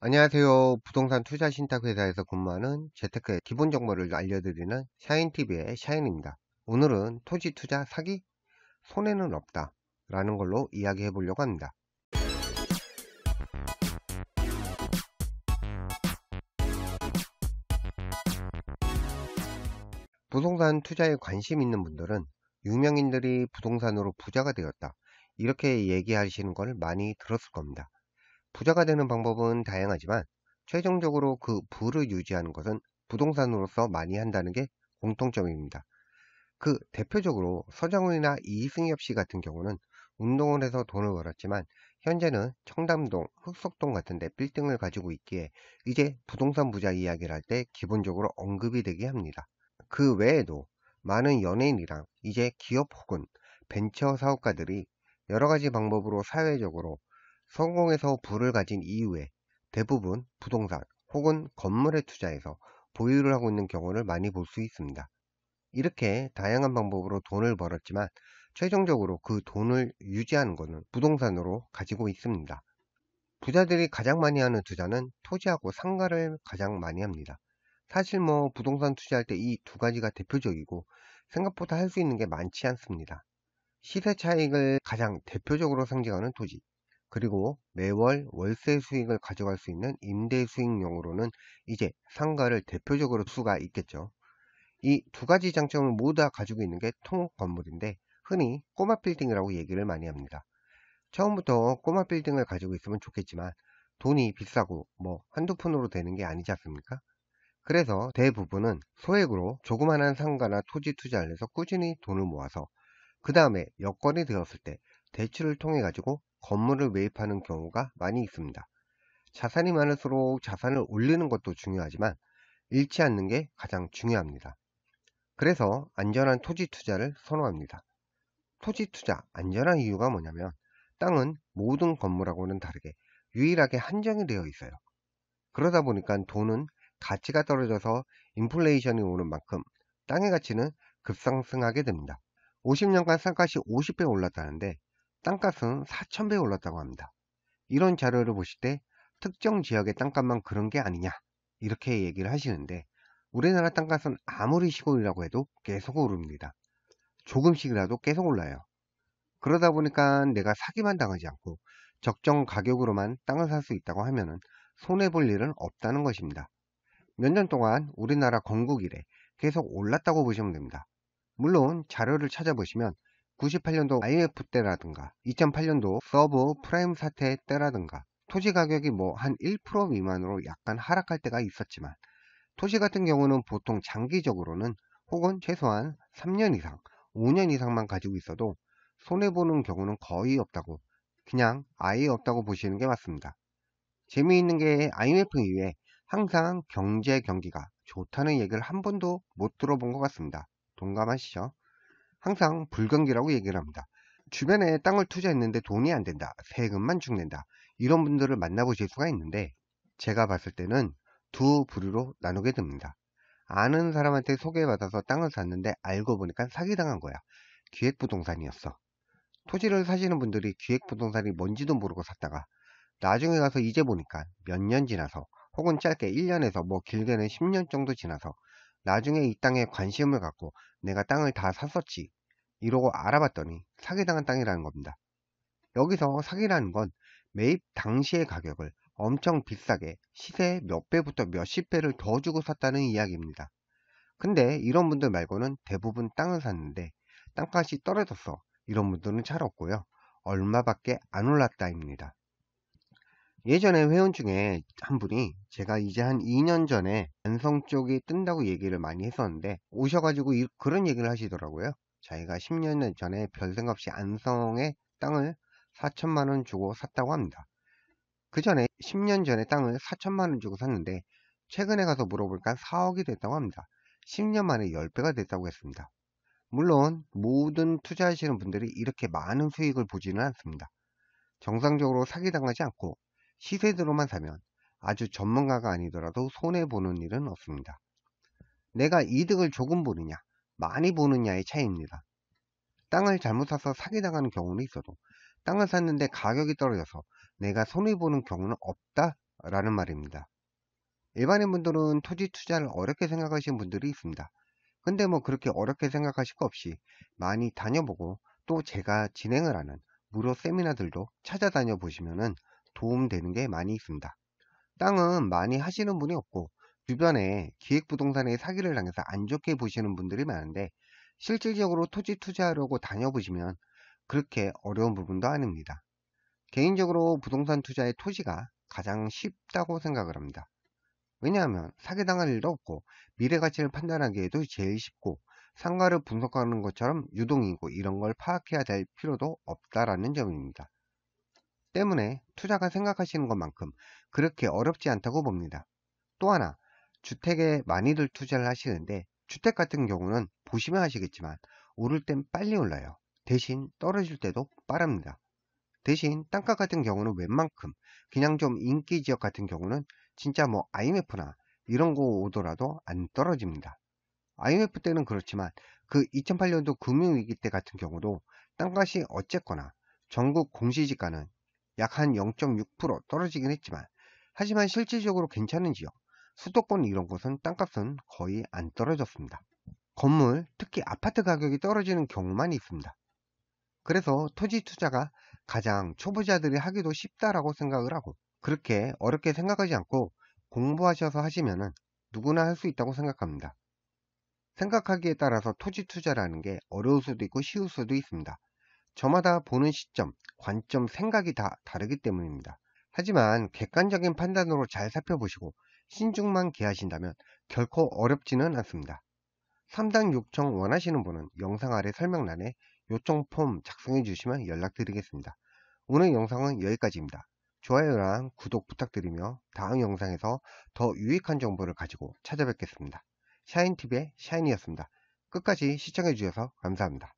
안녕하세요. 부동산 투자 신탁 회사에서 근무하는 재테크의 기본 정보를 알려드리는 샤인TV의 샤인입니다. 오늘은 토지 투자 사기? 손해는 없다 라는 걸로 이야기해 보려고 합니다. 부동산 투자에 관심 있는 분들은 유명인들이 부동산으로 부자가 되었다, 이렇게 얘기하시는 걸 많이 들었을 겁니다. 부자가 되는 방법은 다양하지만 최종적으로 그 부를 유지하는 것은 부동산으로서 많이 한다는 게 공통점입니다. 그 대표적으로 서장훈이나 이승엽 씨 같은 경우는 운동을 해서 돈을 벌었지만 현재는 청담동, 흑석동 같은 데 빌딩을 가지고 있기에 이제 부동산 부자 이야기를 할 때 기본적으로 언급이 되게 합니다. 그 외에도 많은 연예인이랑 이제 기업 혹은 벤처 사업가들이 여러 가지 방법으로 사회적으로 성공해서 부를 가진 이후에 대부분 부동산 혹은 건물에 투자해서 보유를 하고 있는 경우를 많이 볼 수 있습니다. 이렇게 다양한 방법으로 돈을 벌었지만 최종적으로 그 돈을 유지하는 것은 부동산으로 가지고 있습니다. 부자들이 가장 많이 하는 투자는 토지하고 상가를 가장 많이 합니다. 사실 부동산 투자할 때 이 두 가지가 대표적이고 생각보다 할 수 있는 게 많지 않습니다. 시세 차익을 가장 대표적으로 상징하는 토지, 그리고 매월 월세 수익을 가져갈 수 있는 임대 수익용으로는 이제 상가를 대표적으로 수가 있겠죠. 이 두 가지 장점을 모두 다 가지고 있는 게 통업 건물인데 흔히 꼬마 빌딩이라고 얘기를 많이 합니다. 처음부터 꼬마 빌딩을 가지고 있으면 좋겠지만 돈이 비싸고 한두 푼으로 되는 게 아니지 않습니까? 그래서 대부분은 소액으로 조그만한 상가나 토지 투자를 해서 꾸준히 돈을 모아서 그 다음에 여건이 되었을 때 대출을 통해 가지고 건물을 매입하는 경우가 많이 있습니다. 자산이 많을수록 자산을 올리는 것도 중요하지만 잃지 않는 게 가장 중요합니다. 그래서 안전한 토지 투자를 선호합니다. 토지 투자 안전한 이유가 뭐냐면 땅은 모든 건물하고는 다르게 유일하게 한정이 되어 있어요. 그러다 보니까 돈은 가치가 떨어져서 인플레이션이 오는 만큼 땅의 가치는 급상승하게 됩니다. 50년간 땅값이 50배 올랐다는데 땅값은 4,000배 올랐다고 합니다. 이런 자료를 보실 때 특정 지역의 땅값만 그런 게 아니냐 이렇게 얘기를 하시는데 우리나라 땅값은 아무리 시골이라고 해도 계속 오릅니다. 조금씩이라도 계속 올라요. 그러다 보니까 내가 사기만 당하지 않고 적정 가격으로만 땅을 살 수 있다고 하면은 손해볼 일은 없다는 것입니다. 몇 년 동안 우리나라 건국 이래 계속 올랐다고 보시면 됩니다. 물론 자료를 찾아보시면 98년도 IMF 때라든가 2008년도 서브 프라임 사태 때라든가 토지 가격이 한 1% 미만으로 약간 하락할 때가 있었지만 토지 같은 경우는 보통 장기적으로는 혹은 최소한 3년 이상, 5년 이상만 가지고 있어도 손해보는 경우는 거의 없다고, 그냥 아예 없다고 보시는 게 맞습니다. 재미있는 게 IMF 이후에 항상 경제 경기가 좋다는 얘기를 한 번도 못 들어본 것 같습니다. 동감하시죠? 항상 불경기라고 얘기를 합니다. 주변에 땅을 투자했는데 돈이 안 된다, 세금만 죽는다, 이런 분들을 만나보실 수가 있는데 제가 봤을 때는 두 부류로 나누게 됩니다. 아는 사람한테 소개받아서 땅을 샀는데 알고 보니까 사기당한 거야. 기획부동산이었어. 토지를 사시는 분들이 기획부동산이 뭔지도 모르고 샀다가 나중에 가서 이제 보니까 몇 년 지나서 혹은 짧게 1년에서 길게는 10년 정도 지나서 나중에 이 땅에 관심을 갖고 내가 땅을 다 샀었지 이러고 알아봤더니 사기당한 땅이라는 겁니다. 여기서 사기라는 건 매입 당시의 가격을 엄청 비싸게 시세 몇 배부터 몇십 배를 더 주고 샀다는 이야기입니다. 근데 이런 분들 말고는 대부분 땅을 샀는데 땅값이 떨어졌어, 이런 분들은 잘 없고요. 얼마밖에 안 올랐다입니다. 예전에 회원 중에 한 분이 제가 이제 한 2년 전에 안성 쪽이 뜬다고 얘기를 많이 했었는데 오셔가지고 그런 얘기를 하시더라고요. 자기가 10년 전에 별 생각 없이 안성에 땅을 4천만 원 주고 샀다고 합니다. 그 전에 10년 전에 땅을 4천만 원 주고 샀는데 최근에 가서 물어보니까 4억이 됐다고 합니다. 10년 만에 10배가 됐다고 했습니다. 물론 모든 투자하시는 분들이 이렇게 많은 수익을 보지는 않습니다. 정상적으로 사기당하지 않고 시세대로만 사면 아주 전문가가 아니더라도 손해보는 일은 없습니다. 내가 이득을 조금 보느냐, 많이 보느냐의 차이입니다. 땅을 잘못 사서 사기당하는 경우는 있어도 땅을 샀는데 가격이 떨어져서 내가 손해보는 경우는 없다 라는 말입니다. 일반인분들은 토지 투자를 어렵게 생각하시는 분들이 있습니다. 근데 뭐 그렇게 어렵게 생각하실 거 없이 많이 다녀보고 또 제가 진행을 하는 무료 세미나들도 찾아다녀 보시면은 도움되는 게 많이 있습니다. 땅은 많이 하시는 분이 없고 주변에 기획부동산의 사기를 당해서 안 좋게 보시는 분들이 많은데 실질적으로 토지 투자하려고 다녀보시면 그렇게 어려운 부분도 아닙니다. 개인적으로 부동산 투자의 토지가 가장 쉽다고 생각을 합니다. 왜냐하면 사기당할 일도 없고 미래 가치를 판단하기에도 제일 쉽고 상가를 분석하는 것처럼 유동인구 이런 걸 파악해야 될 필요도 없다라는 점입니다. 때문에 투자가 생각하시는 것만큼 그렇게 어렵지 않다고 봅니다. 또 하나, 주택에 많이들 투자를 하시는데 주택 같은 경우는 보시면 아시겠지만 오를 땐 빨리 올라요. 대신 떨어질 때도 빠릅니다. 대신 땅값 같은 경우는 웬만큼 그냥 좀 인기 지역 같은 경우는 진짜 뭐 IMF나 이런 거 오더라도 안 떨어집니다. IMF 때는 그렇지만 그 2008년도 금융위기 때 같은 경우도 땅값이 어쨌거나 전국 공시지가는 약 한 0.6% 떨어지긴 했지만 하지만 실질적으로 괜찮은 지역, 수도권 이런 곳은 땅값은 거의 안 떨어졌습니다. 건물, 특히 아파트 가격이 떨어지는 경우만 있습니다. 그래서 토지 투자가 가장 초보자들이 하기도 쉽다라고 생각을 하고 그렇게 어렵게 생각하지 않고 공부하셔서 하시면은 누구나 할 수 있다고 생각합니다. 생각하기에 따라서 토지 투자라는 게 어려울 수도 있고 쉬울 수도 있습니다. 저마다 보는 시점, 관점, 생각이 다 다르기 때문입니다. 하지만 객관적인 판단으로 잘 살펴보시고 신중만 기하신다면 결코 어렵지는 않습니다. 3단 요청 원하시는 분은 영상 아래 설명란에 요청 폼 작성해 주시면 연락드리겠습니다. 오늘 영상은 여기까지입니다. 좋아요랑 구독 부탁드리며 다음 영상에서 더 유익한 정보를 가지고 찾아뵙겠습니다. 샤인TV의 샤인이었습니다. 끝까지 시청해 주셔서 감사합니다.